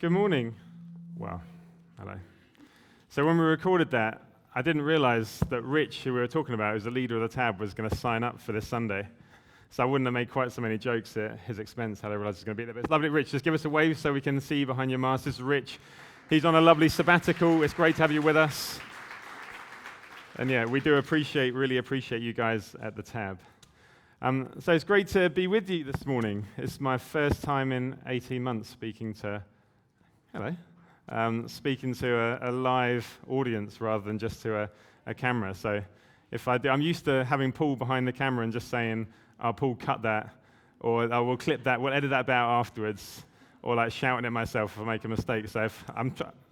Good morning. Wow, hello. So when we recorded that, I didn't realize that Rich, who we were talking about, who's the leader of the tab, was going to sign up for this Sunday. So I wouldn't have made quite so many jokes at his expense had I realized he's going to be there. But it's lovely, Rich. Just give us a wave so we can see you behind your mask. This is Rich. He's on a lovely sabbatical. It's great to have you with us. And yeah, we do really appreciate you guys at the tab. So it's great to be with you this morning. It's my first time in 18 months speaking to a live audience rather than just to a camera. So I'm used to having Paul behind the camera and just saying, "Oh, Paul, cut that," or "I will clip that, we'll edit that bit out afterwards," or like shouting at myself if I make a mistake. So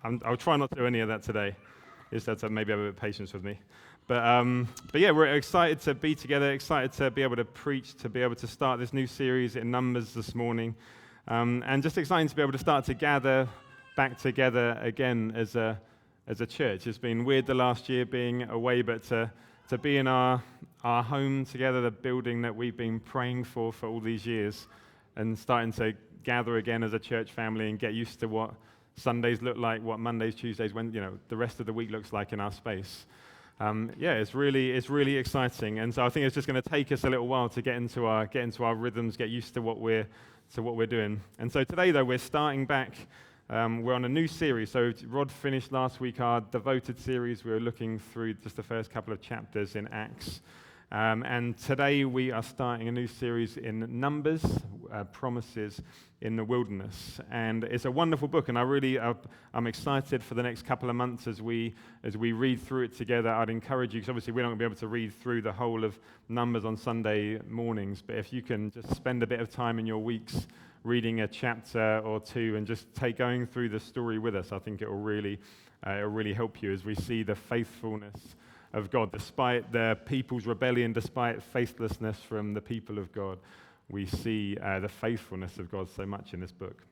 I'll try not to do any of that today. You just have to maybe have a bit of patience with me. But yeah, we're excited to be together, excited to be able to preach, to be able to start this new series in Numbers this morning, and just exciting to be able to start to gather back together again as a church. It's been weird the last year being away, but to be in our home together, the building that we've been praying for all these years, and starting to gather again as a church family and get used to what Sundays look like, what Mondays, Tuesdays, when the rest of the week looks like in our space. It's really exciting, and so I think it's just going to take us a little while to get into our rhythms, get used to what we're doing. And so today, though, we're starting back. We're on a new series. So Rod finished last week our Devoted series. We were looking through just the first couple of chapters in Acts. And today we are starting a new series in Numbers, Promises in the Wilderness. And it's a wonderful book, and I'm excited for the next couple of months as we read through it together. I'd encourage you, because obviously we're not going to be able to read through the whole of Numbers on Sunday mornings, but if you can just spend a bit of time in your weeks reading a chapter or two and just going through the story with us, I think it'll really help you as we see the faithfulness of God. Despite the people's rebellion, despite faithlessness from the people of God, we see the faithfulness of God so much in this book.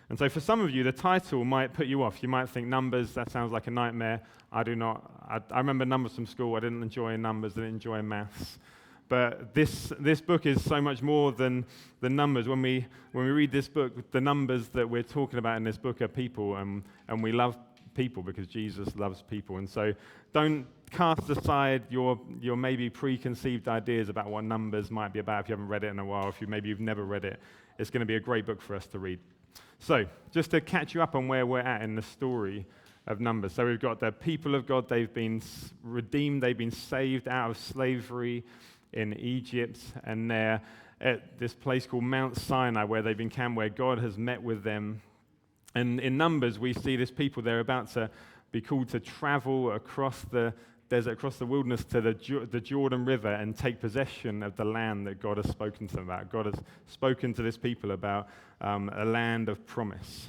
And so for some of you, the title might put you off. You might think, Numbers, that sounds like a nightmare. I do not. I remember Numbers from school. I didn't enjoy Numbers. I didn't enjoy maths. But this book is so much more than the numbers. When we read this book, the numbers that we're talking about in this book are people, and we love people because Jesus loves people. And so don't cast aside your maybe preconceived ideas about what Numbers might be about if you haven't read it in a while, if you've never read it. It's going to be a great book for us to read. So just to catch you up on where we're at in the story of Numbers. So we've got the people of God. They've been redeemed. They've been saved out of slavery in Egypt, and they're at this place called Mount Sinai where they've been camped, where God has met with them. And in Numbers, we see this people, they're about to be called to travel across the desert, across the wilderness to the Jordan River and take possession of the land that God has spoken to them about. God has spoken to this people about a land of promise.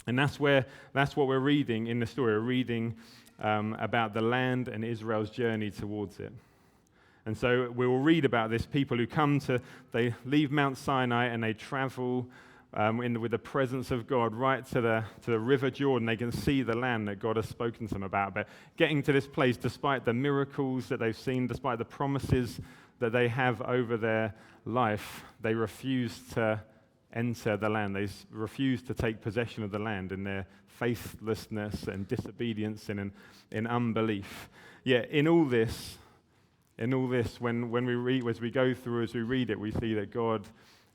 And that's what we're reading in the story. We're reading about the land and Israel's journey towards it. And so we will read about this people who they leave Mount Sinai and they travel with the presence of God right to the River Jordan. They can see the land that God has spoken to them about. But getting to this place, despite the miracles that they've seen, despite the promises that they have over their life, they refuse to enter the land. They refuse to take possession of the land in their faithlessness and disobedience and in unbelief. Yet in all this, when we read, as we go through, as we read it, we see that God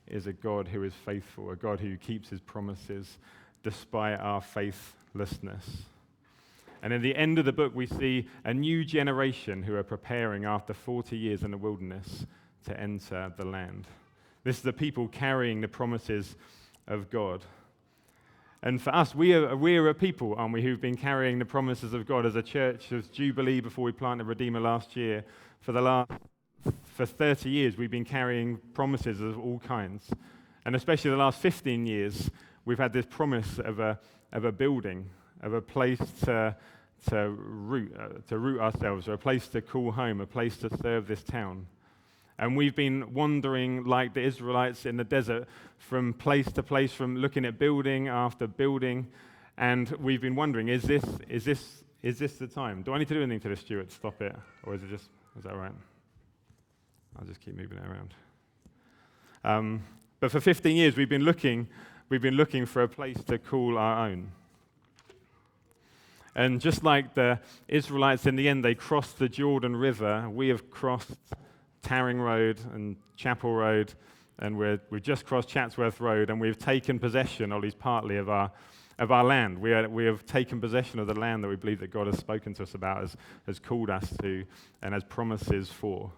is a God who is faithful, a God who keeps his promises despite our faithlessness. And at the end of the book, we see a new generation who are preparing after 40 years in the wilderness to enter the land. This is the people carrying the promises of God. And for us, we are a people, aren't we, who've been carrying the promises of God as a church, as Jubilee before we planted Redeemer last year. For 30 years, we've been carrying promises of all kinds. And especially the last 15 years, we've had this promise of a building, of a place to root ourselves, or a place to call home, a place to serve this town. And we've been wandering like the Israelites in the desert from place to place, from looking at building after building, and we've been wondering, is this the time? Do I need to do anything to this, Stuart, to stop it? Or is that all right? I'll just keep moving it around. But for 15 years, we've been looking we've been looking for a place to call our own. And just like the Israelites in the end, they crossed the Jordan River, we have crossed Tarring Road and Chapel Road, and we've just crossed Chatsworth Road, and we've taken possession, at least partly, of our land. We have taken possession of the land that we believe that God has spoken to us about, has called us to, and has promises for.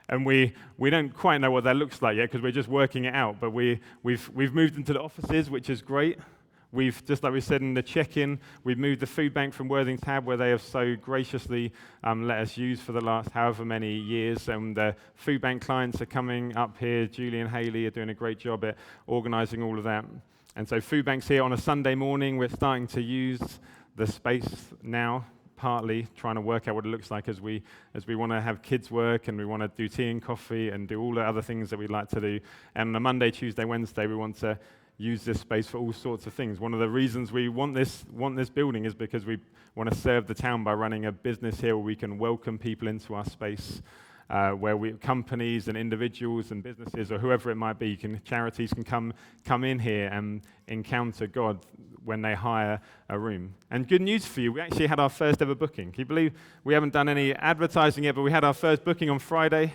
And we don't quite know what that looks like yet because we're just working it out, but we've moved into the offices, which is great. We've, just like we said in the check-in, we've moved the food bank from Worthing Tab, where they have so graciously let us use for the last however many years. And the food bank clients are coming up here. Julie and Haley are doing a great job at organising all of that. And so food bank's here on a Sunday morning. We're starting to use the space now, partly trying to work out what it looks like as we want to have kids work and we want to do tea and coffee and do all the other things that we'd like to do. And on a Monday, Tuesday, Wednesday, we want to use this space for all sorts of things. One of the reasons we want this building is because we want to serve the town by running a business here where we can welcome people into our space, where companies and individuals and businesses or whoever it might be, charities can come in here and encounter God when they hire a room. And good news for you, we actually had our first ever booking. Can you believe we haven't done any advertising yet, but we had our first booking on Friday.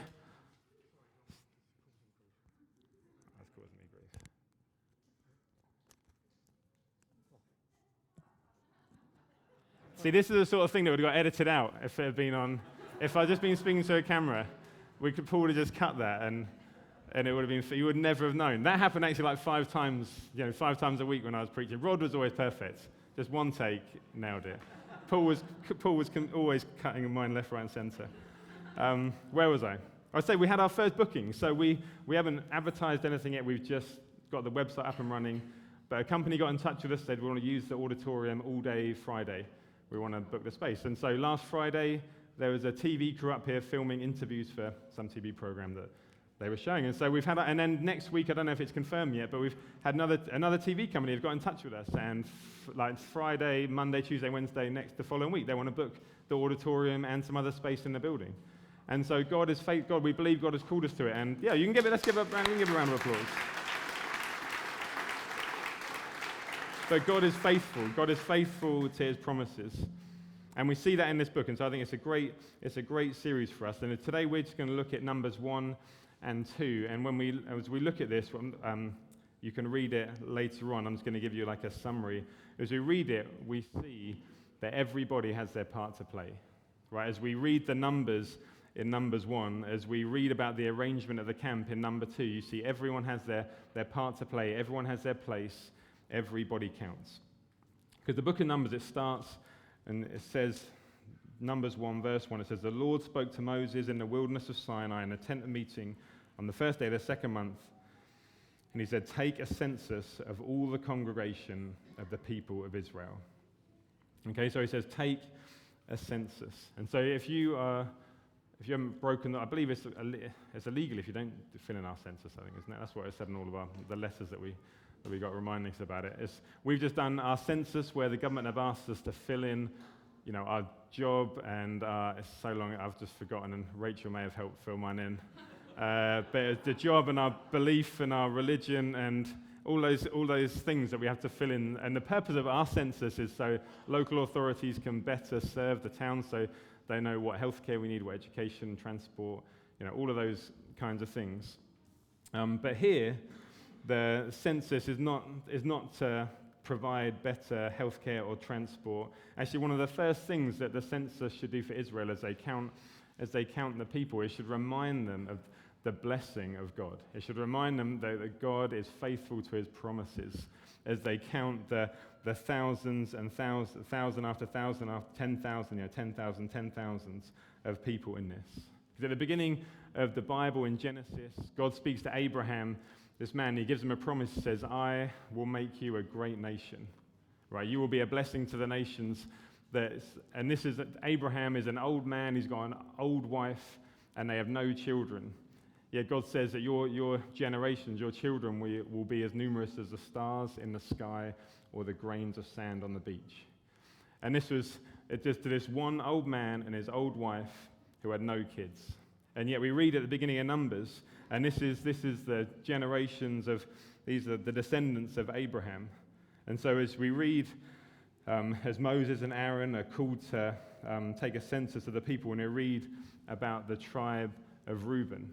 See, this is the sort of thing that would have got edited out if it had been on. If I'd just been speaking to a camera, Paul would have just cut that, and it would have been. You would never have known. That happened actually like 5 times a week when I was preaching. Rod was always perfect. Just one take, nailed it. Paul was always cutting mine left, right, and centre. Where was I? I'd say we had our first booking, so we haven't advertised anything yet. We've just got the website up and running. But a company got in touch with us, said we want to use the auditorium all day Friday. We want to book the space. And so last Friday, there was a TV crew up here filming interviews for some TV program that they were showing. And so we've had, and then next week, I don't know if it's confirmed yet, but we've had another TV company have got in touch with us. And like Friday, Monday, Tuesday, Wednesday, the following week, they want to book the auditorium and some other space in the building. And so God is faithful. We believe God has called us to it. And yeah, let's give a round of applause. But God is faithful. God is faithful to his promises. And we see that in this book. And so I think it's a great series for us. And today we're just going to look at Numbers 1 and 2. And as we look at this, you can read it later on. I'm just going to give you like a summary. As we read it, we see that everybody has their part to play. Right? As we read the numbers in Numbers 1, as we read about the arrangement of the camp in number 2, you see everyone has their part to play. Everyone has their place. Everybody counts. Because the book of Numbers, it starts and it says, Numbers 1, verse 1, it says, "The Lord spoke to Moses in the wilderness of Sinai in the tent of meeting on the first day of the second month. And he said, take a census of all the congregation of the people of Israel." Okay, so he says, take a census. And so if you haven't broken, I believe it's illegal if you don't fill in our census, I think, isn't it? That's what it said in all of the letters that we got reminding us about it. We've just done our census where the government have asked us to fill in, our job, and it's so long I've just forgotten, and Rachel may have helped fill mine in. But the job and our belief and our religion and all those things that we have to fill in. And the purpose of our census is so local authorities can better serve the town, so they know what healthcare we need, what education, transport, all of those kinds of things. But here, the census is not to provide better healthcare or transport. Actually, one of the first things that the census should do for Israel as they count the people, it should remind them of the blessing of God. It should remind them that God is faithful to his promises as they count the thousands and thousands, thousand after thousand after 10,000, 10,000, 10,000s of people in this. Because at the beginning of the Bible in Genesis, God speaks to Abraham, this man, he gives him a promise, says, "I will make you a great nation." Right? You will be a blessing to the nations. And this is, Abraham is an old man, he's got an old wife, and they have no children. Yet God says that your generations, your children, will be as numerous as the stars in the sky or the grains of sand on the beach. And this was just to this one old man and his old wife who had no kids. And yet we read at the beginning of Numbers, and this is the generations of, these are the descendants of Abraham. And so as we read, as Moses and Aaron are called to take a census of the people, and we read about the tribe of Reuben.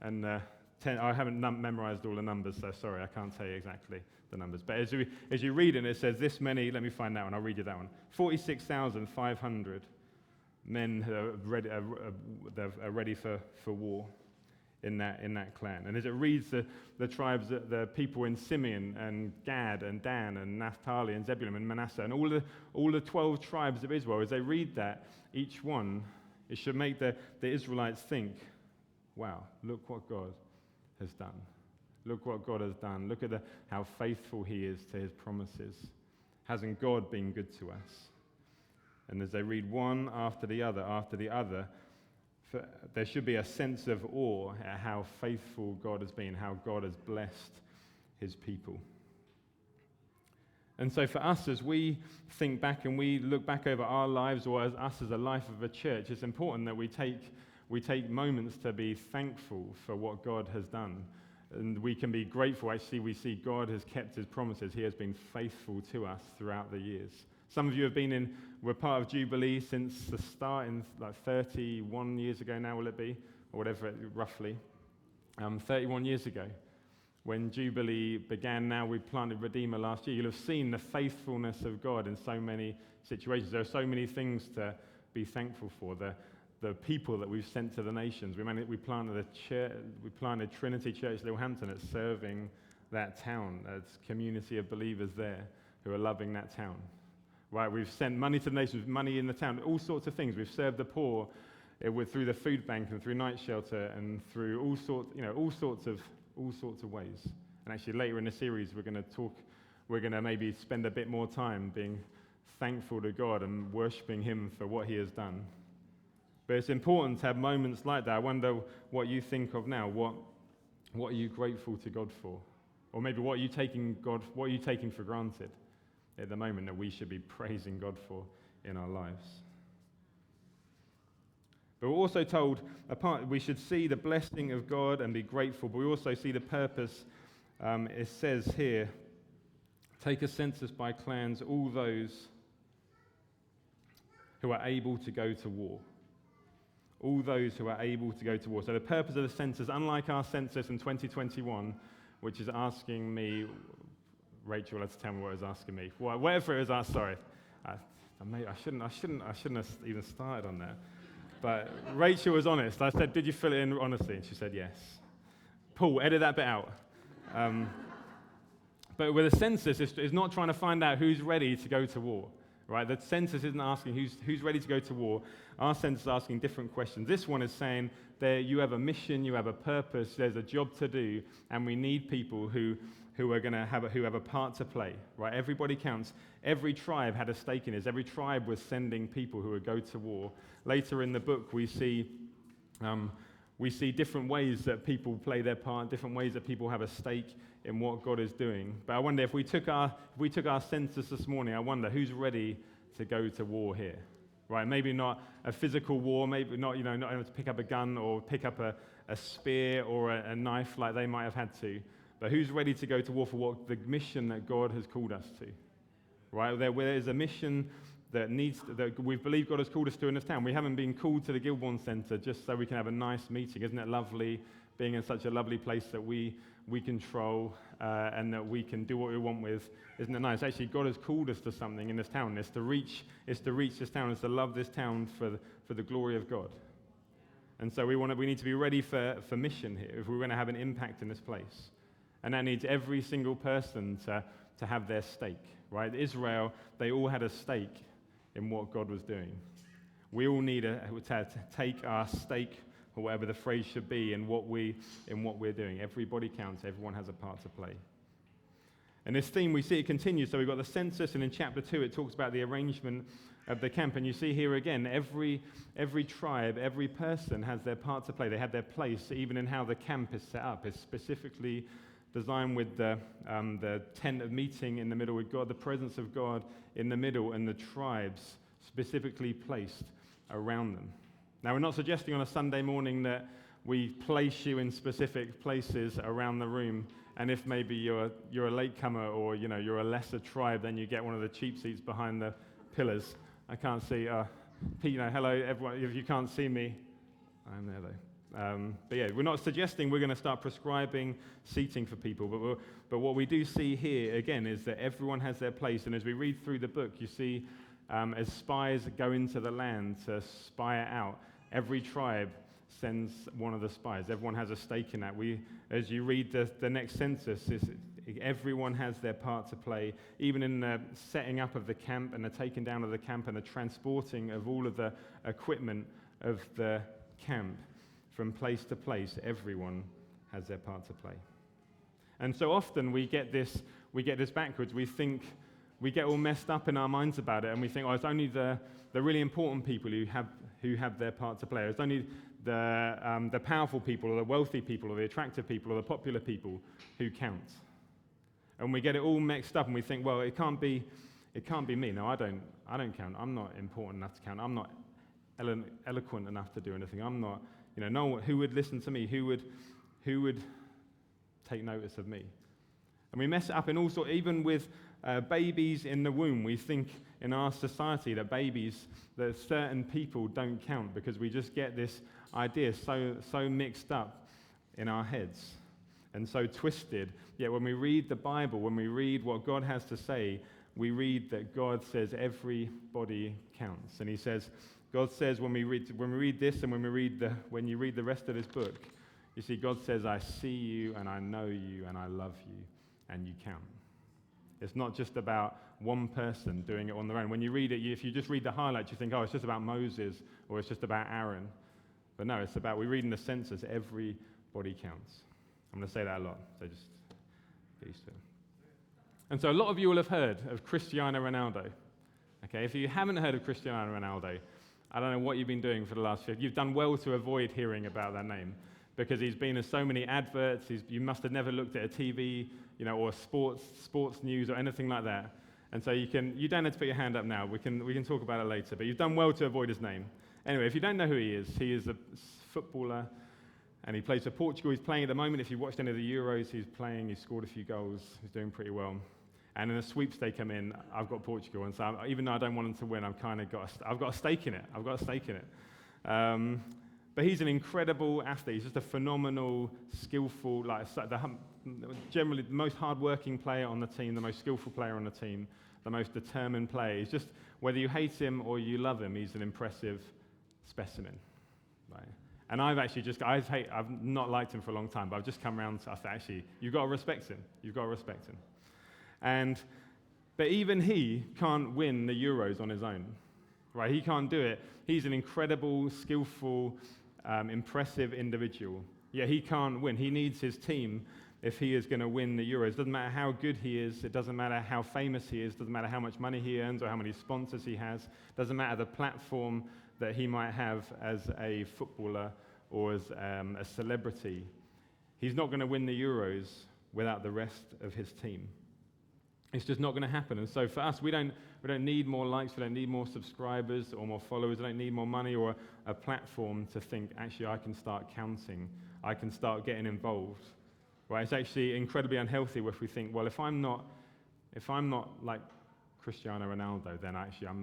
And I haven't memorized all the numbers, so sorry, I can't tell you exactly the numbers. But as you read it, it says this many, let me find that one, I'll read you that one. 46,500 men who are ready for war in that clan. And as it reads the tribes, the people in Simeon and Gad and Dan and Naphtali and Zebulun and Manasseh and all the 12 tribes of Israel, as they read that, each one, it should make the Israelites think, wow, look what God has done. Look what God has done. Look at how faithful he is to his promises. Hasn't God been good to us? And as they read one after the other, there should be a sense of awe at how faithful God has been, how God has blessed his people. And so for us, as we think back and we look back over our lives, or as us as a life of a church, it's important that we take moments to be thankful for what God has done. And we can be grateful. Actually, we see God has kept his promises. He has been faithful to us throughout the years. Some of you we're part of Jubilee since the start, in like 31 years ago now, will it be? Or whatever, roughly. 31 years ago, when Jubilee began. Now we planted Redeemer last year. You'll have seen the faithfulness of God in so many situations. There are so many things to be thankful for. The people that we've sent to the nations. We planted a church. We planted Trinity Church Littlehampton. It's serving that town. It's a community of believers there who are loving that town. Right? We've sent money to the nations, money in the town, all sorts of things. We've served the poor through the food bank and through night shelter and through all sorts of ways. And actually, later in the series, we're going to maybe spend a bit more time being thankful to God and worshiping him for what he has done. But it's important to have moments like that. I wonder what you think of now. What are you grateful to God for? Or maybe what are you taking for granted at the moment that we should be praising God for in our lives? But we're also told we should see the blessing of God and be grateful, but we also see the purpose. It says here, take a census by clans, all those who are able to go to war. All those who are able to go to war. So the purpose of the census, unlike our census in 2021, which is asking me, Rachel, let's tell me what it was asking me. Whatever it was, sorry. I shouldn't have even started on that. But Rachel was honest. I said, did you fill it in honestly? And she said, yes. Paul, edit that bit out. But with a census, it's not trying to find out who's ready to go to war. Right? The census isn't asking who's ready to go to war. Our census is asking different questions. This one is saying that you have a mission, you have a purpose, there's a job to do, and we need people who have a part to play. Right? Everybody counts. Every tribe had a stake in this. Every tribe was sending people who would go to war. Later in the book, we see different ways that people play their part, different ways that people have a stake in what God is doing. But I wonder if we took our census this morning, I wonder who's ready to go to war here, right? Maybe not a physical war, maybe not able to pick up a gun or pick up a spear or a knife like they might have had to, but who's ready to go to war for what the mission that God has called us to, right? There is a mission that we believe God has called us to in this town. We haven't been called to the Gilbourne Centre just so we can have a nice meeting. Isn't it lovely being in such a lovely place that we control and that we can do what we want with? Isn't it nice? Actually, God has called us to something in this town. It's to reach this town. It's to love this town for the glory of God. And so we need to be ready for mission here if we're going to have an impact in this place. And that needs every single person to have their stake, right? Israel, they all had a stake in what God was doing. We all need to take our stake, or whatever the phrase should be, in what we're doing. Everybody counts. Everyone has a part to play. And this theme, we see it continues. So we've got the census, and in chapter 2, it talks about the arrangement of the camp. And you see here again, every tribe, every person has their part to play. They have their place, even in how the camp is set up. It's specifically designed with the tent of meeting in the middle, with God, the presence of God in the middle, and the tribes specifically placed around them. Now, we're not suggesting on a Sunday morning that we place you in specific places around the room, and if maybe you're a latecomer or you're a lesser tribe, then you get one of the cheap seats behind the pillars. I can't see. Pete, hello, everyone. If you can't see me, I'm there though. But yeah, we're not suggesting we're going to start prescribing seating for people, but what we do see here, again, is that everyone has their place. And as we read through the book, you see as spies go into the land to spy it out, every tribe sends one of the spies. Everyone has a stake in that. As you read the next census, everyone has their part to play, even in the setting up of the camp and the taking down of the camp and the transporting of all of the equipment of the camp from place to place. Everyone has their part to play. And so often we get this backwards. We get all messed up in our minds about it, and we think, it's only the really important people who have their part to play. It's only the powerful people or the wealthy people or the attractive people or the popular people who count. And we get it all mixed up, and we think, well, it can't be me. No, I don't count. I'm not important enough to count. I'm not eloquent enough to do anything. I'm not, no one who would listen to me, who would take notice of me. And we mess it up in all sorts, even with babies in the womb. We think in our society that certain people don't count because we just get this idea so mixed up in our heads and so twisted. Yet when we read the Bible, when we read what God has to say, we read that God says everybody counts. And he says, God says when we read this and when you read the rest of this book, you see God says, I see you and I know you and I love you and you count. It's not just about one person doing it on their own. When you read it, if you just read the highlights, you think, it's just about Moses or it's just about Aaron. But no, it's about, we read in the census, everybody counts. I'm going to say that a lot, so just get used to it. And so a lot of you will have heard of Cristiano Ronaldo. Okay, if you haven't heard of Cristiano Ronaldo, I don't know what you've been doing for the last 50 years. You've done well to avoid hearing about that name because he's been in so many adverts. You must have never looked at a TV, or sports news or anything like that. And so you don't have to put your hand up now. We can talk about it later. But you've done well to avoid his name. Anyway, if you don't know who he is a footballer, and he plays for Portugal. He's playing at the moment. If you watched any of the Euros, he's playing. He's scored a few goals. He's doing pretty well. And in a sweepstake I'm in, I've got Portugal. And so even though I don't want them to win, I've got a stake in it. But he's an incredible athlete. He's just a phenomenal, skillful, generally the most hardworking player on the team, the most skillful player on the team, the most determined player. He's just, whether you hate him or you love him, he's an impressive specimen. Right? And I've not liked him for a long time, but I've just come around to, I said, actually, you've got to respect him. You've got to respect him. But even he can't win the Euros on his own. Right? He can't do it. He's an incredible, skillful, impressive individual. Yet he can't win. He needs his team if he is going to win the Euros. It doesn't matter how good he is. It doesn't matter how famous he is. It doesn't matter how much money he earns or how many sponsors he has. It doesn't matter the platform that he might have as a footballer or as a celebrity. He's not going to win the Euros without the rest of his team. It's just not going to happen. And so for us, we don't need more likes, we don't need more subscribers or more followers, we don't need more money or a platform to think, actually, I can start counting, I can start getting involved. Right? It's actually incredibly unhealthy if we think, well, if I'm not like Cristiano Ronaldo, then actually I'm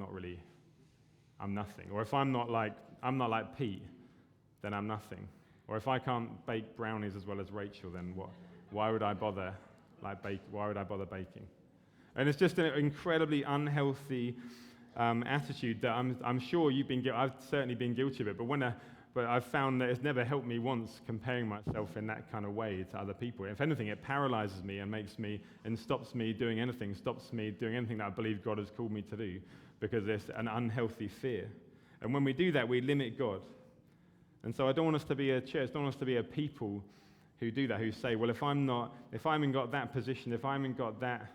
nothing. Or if I'm not like Pete, then I'm nothing. Or if I can't bake brownies as well as Rachel, then what? Why would I bother baking? And it's just an incredibly unhealthy attitude that I'm sure I've certainly been guilty of it, but I've found that it's never helped me once comparing myself in that kind of way to other people. If anything, it paralyzes me and stops me doing anything that I believe God has called me to do, because there's an unhealthy fear. And when we do that, we limit God. And so I don't want us to be a church, I don't want us to be a people who do that, who say, well, if I haven't got that position, if I haven't got that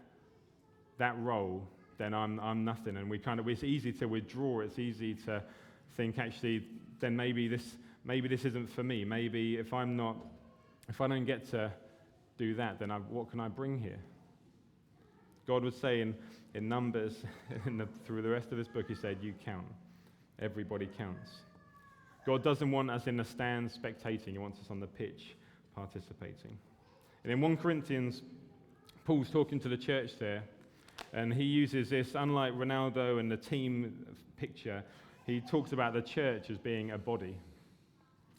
role, then I'm nothing. And it's easy to withdraw. It's easy to think, actually, then maybe this isn't for me. Maybe if I don't get to do that, then what can I bring here? God would say in Numbers, through the rest of this book, he said, you count. Everybody counts. God doesn't want us in the stands spectating. He wants us on the pitch participating. And in 1 Corinthians, Paul's talking to the church there, and he uses this, unlike Ronaldo and the team picture, he talks about the church as being a body.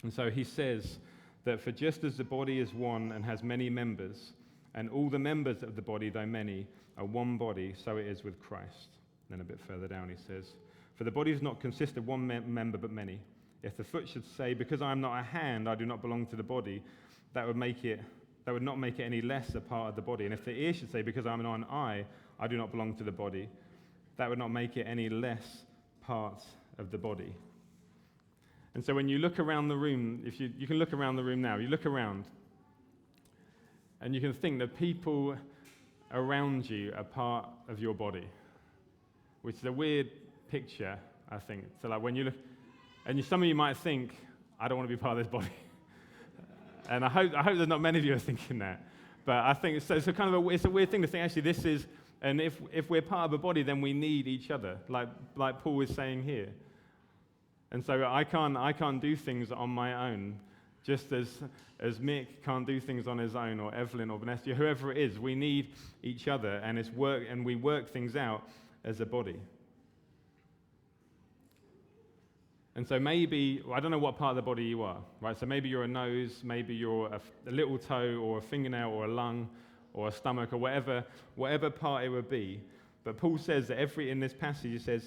And so he says that for just as the body is one and has many members, and all the members of the body, though many, are one body, so it is with Christ. Then a bit further down he says, for the body does not consist of one member but many. If the foot should say, because I am not a hand, I do not belong to the body, that would not make it any less a part of the body. And if the ear should say, because I am not an eye, I do not belong to the body, that would not make it any less part of the body. And so when you look around the room, if you can look around the room now, you look around, and you can think that people around you are part of your body, which is a weird picture, I think. So like when you look, and some of you might think, I don't want to be part of this body. And I hope there's not many of you are thinking that. But I think it's kind of it's a weird thing to think, actually, this is, and if we're part of a body, then we need each other, like Paul is saying here. And so I can't do things on my own, just as Mick can't do things on his own, or Evelyn or Vanessa, whoever it is. We need each other, and we work things out as a body. And so maybe, I don't know what part of the body you are, right? So maybe you're a nose, maybe you're a little toe, or a fingernail, or a lung, or a stomach, or whatever part it would be. But Paul says that in this passage, he says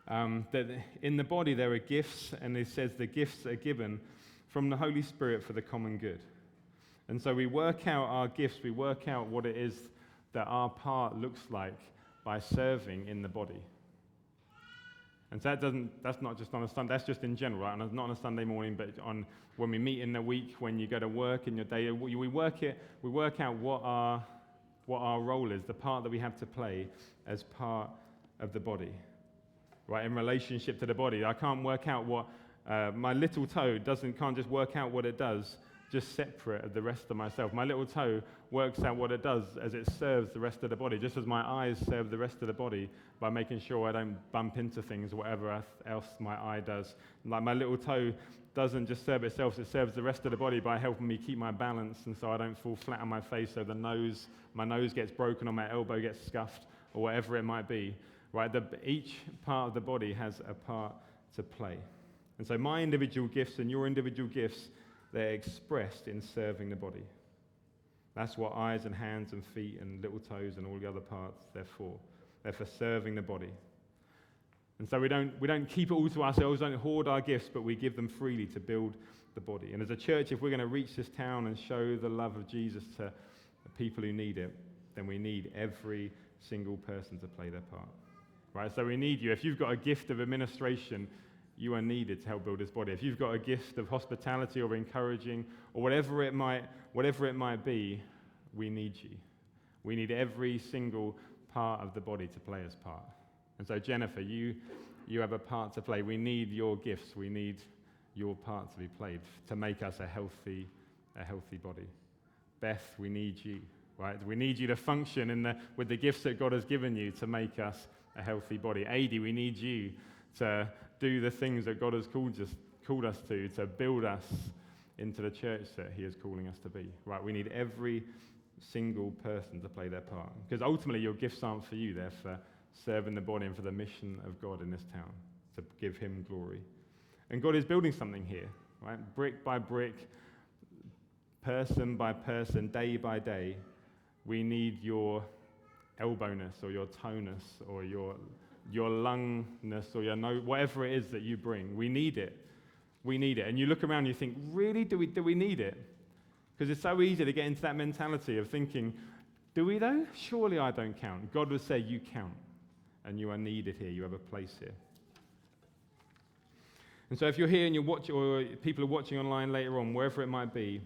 that in the body there are gifts, and he says the gifts are given from the Holy Spirit for the common good. And so we work out our gifts, we work out what it is that our part looks like by serving in the body. And so that's not just on a Sunday, that's just in general, right? And not on a Sunday morning, but when we meet in the week, when you go to work in your day, we work out what our role is, the part that we have to play as part of the body, right? In relationship to the body. I can't work out what, my little toe can't just work out what it does, just separate of the rest of myself. My little toe works out what it does as it serves the rest of the body, just as my eyes serve the rest of the body by making sure I don't bump into things, whatever else my eye does. Like my little toe doesn't just serve itself, it serves the rest of the body by helping me keep my balance, and so I don't fall flat on my face, so my nose gets broken or my elbow gets scuffed, or whatever it might be. Right? Each part of the body has a part to play. And so my individual gifts and your individual gifts, they're expressed in serving the body. That's what eyes and hands and feet and little toes and all the other parts, they're for. They're for serving the body. And so we don't keep it all to ourselves, don't hoard our gifts, but we give them freely to build the body. And as a church, if we're going to reach this town and show the love of Jesus to the people who need it, then we need every single person to play their part. Right? So we need you. If you've got a gift of administration, you are needed to help build this body. If you've got a gift of hospitality or encouraging or whatever it might be, we need you. We need every single part of the body to play its part. And so Jennifer, you have a part to play. We need your gifts. We need your part to be played to make us a healthy body. Beth, we need you, right? We need you to function with the gifts that God has given you to make us a healthy body. Adi, we need you to do the things that God has called us to build us into the church that he is calling us to be. Right? We need every single person to play their part. Because ultimately your gifts aren't for you, they're for serving the body and for the mission of God in this town, to give him glory. And God is building something here, right? Brick by brick, person by person, day by day. We need your elbowness or your tonus or your lungness or whatever it is that you bring. We need it. We need it. And you look around and you think, really, do we need it? Because it's so easy to get into that mentality of thinking, do we though? Surely I don't count. God would say, you count. And you are needed here. You have a place here. And so if you're here and or people are watching online later on, wherever it might be,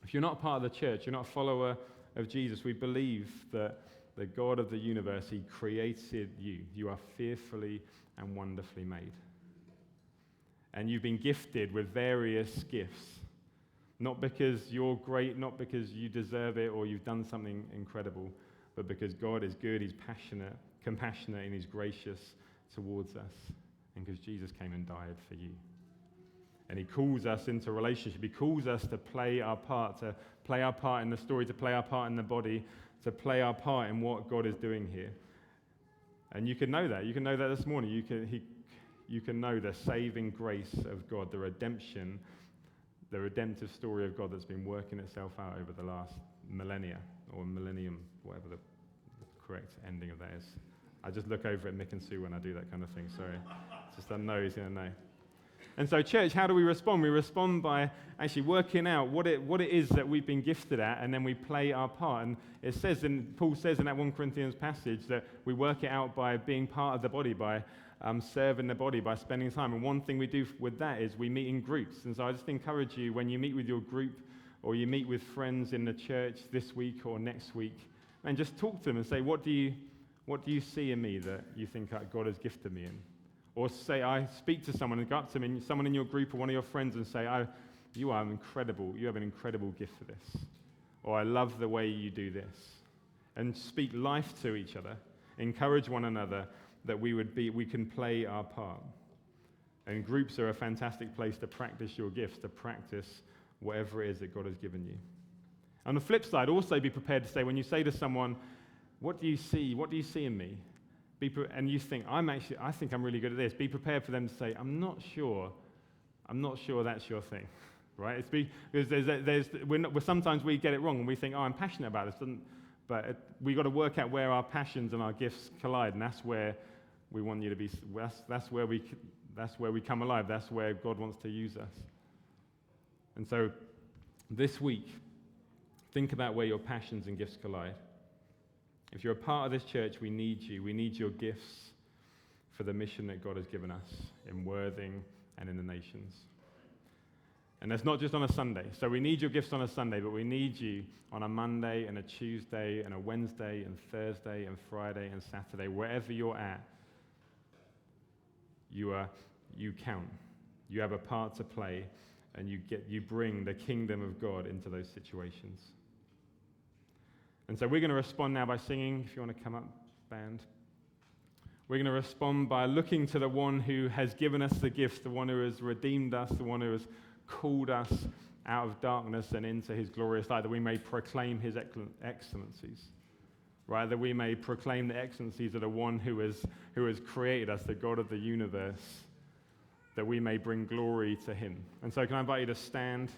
if you're not part of the church, you're not a follower of Jesus, we believe that the God of the universe, he created you. You are fearfully and wonderfully made. And you've been gifted with various gifts. Not because you're great, not because you deserve it or you've done something incredible, but because God is good, he's passionate, compassionate, and he's gracious towards us. And because Jesus came and died for you. And he calls us into relationship. He calls us to play our part in the story, to play our part in the body, to play our part in what God is doing here. And you can know that. You can know that this morning. You can know the saving grace of God, the redemption, the redemptive story of God that's been working itself out over the last millennia, or millennium, whatever the correct ending of that is. I just look over at Mick and Sue when I do that kind of thing. Sorry. Just I know he's going to know. And so, church, how do we respond? We respond by actually working out what it is that we've been gifted at, and then we play our part. And it says, Paul says in that 1 Corinthians passage that we work it out by being part of the body, by serving the body, by spending time. And one thing we do with that is we meet in groups. And so I just encourage you, when you meet with your group or you meet with friends in the church this week or next week, and just talk to them and say, what do you see in me that you think God has gifted me in? Or say, I speak to someone and go up to them, someone in your group or one of your friends, and say, you are incredible. You have an incredible gift for this. Or I love the way you do this. And speak life to each other. Encourage one another that we can play our part. And groups are a fantastic place to practice your gifts, to practice whatever it is that God has given you. On the flip side, also be prepared to say, when you say to someone, what do you see? What do you see in me? And you think, I think I'm really good at this. Be prepared for them to say, I'm not sure that's your thing, right? It's because sometimes we get it wrong and we think, I'm passionate about this. But we've got to work out where our passions and our gifts collide, and that's where we want you to be. That's where we come alive. That's where God wants to use us. And so this week, think about where your passions and gifts collide. If you're a part of this church, we need you. We need your gifts for the mission that God has given us in Worthing and in the nations. And that's not just on a Sunday. So we need your gifts on a Sunday, but we need you on a Monday and a Tuesday and a Wednesday and Thursday and Friday and Saturday. Wherever you're at, you count. You have a part to play, and you bring the kingdom of God into those situations. And so we're going to respond now by singing. If you want to come up, band. We're going to respond by looking to the one who has given us the gift, the one who has redeemed us, the one who has called us out of darkness and into his glorious light, that we may proclaim his excellencies. Right? That we may proclaim the excellencies of the one who has created us, the God of the universe, that we may bring glory to him. And so can I invite you to stand?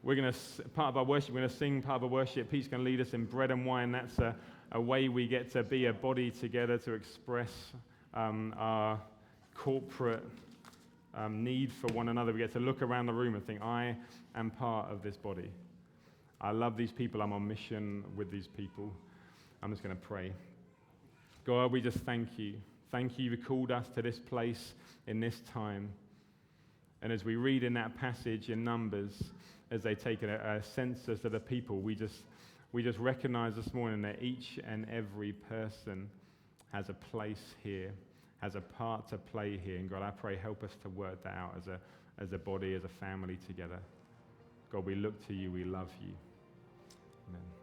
We're going to, part of our worship, we're going to sing part of our worship. Pete's going to lead us in bread and wine. That's a way we get to be a body together to express our corporate need for one another. We get to look around the room and think, I am part of this body. I love these people. I'm on mission with these people. I'm just going to pray. God, we just thank you. Thank you for called us to this place in this time. And as we read in that passage in Numbers, as they take a census of the people, we just recognize this morning that each and every person has a place here, has a part to play here. And God, I pray, help us to work that out as a body, as a family together. God, we look to you, we love you. Amen.